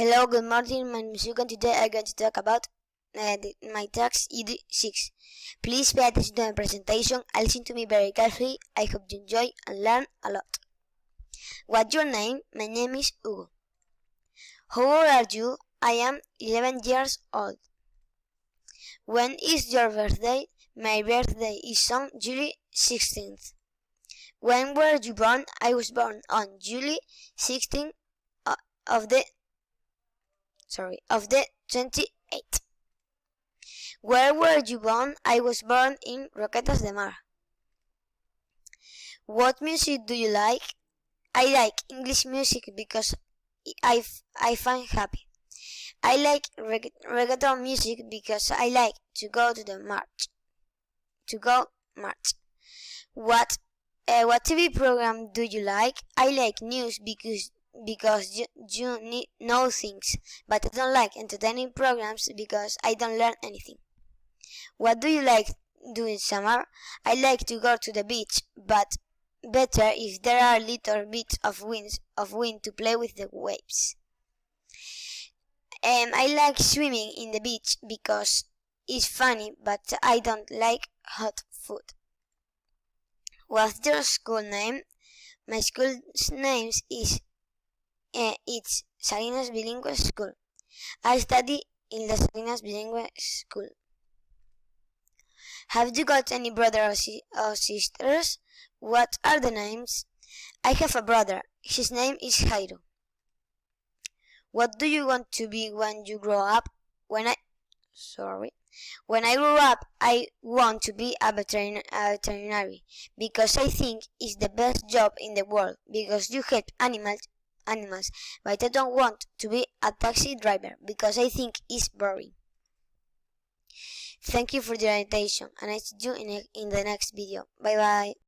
Hello, good morning. My name is Yuka and today I'm going to talk about my task ED6. Please pay attention to my presentation and listen to me very carefully. I hope you enjoy and learn a lot. What's your name? My name is Hugo. How old are you? I am 11 years old. When is your birthday? My birthday is on July 16th. When were you born? I was born on July 16th of the 28th. Where were you born? I was born in Roquetas de Mar. What music do you like? I like English music because I find happy. I like reggaeton music because I like to go march. What TV program do you like? I like news because you need know things, but I don't like entertaining programs because I don't learn anything. What do you like do in summer? I like to go to the beach, but better if there are little bits of wind to play with the waves. I like swimming in the beach because it's funny, but I don't like hot food. What's your school name? My school's name is it's Salinas Bilingual School. I study in the Salinas Bilingual School. Have you got any brothers or sisters? What are the names? I have a brother. His name is Jairo. What do you want to be when you grow up? When I grow up, I want to be a veterinary because I think it's the best job in the world because you help animals, but I don't want to be a taxi driver because I think it's boring. Thank you for your attention and I see you in the next video. Bye bye.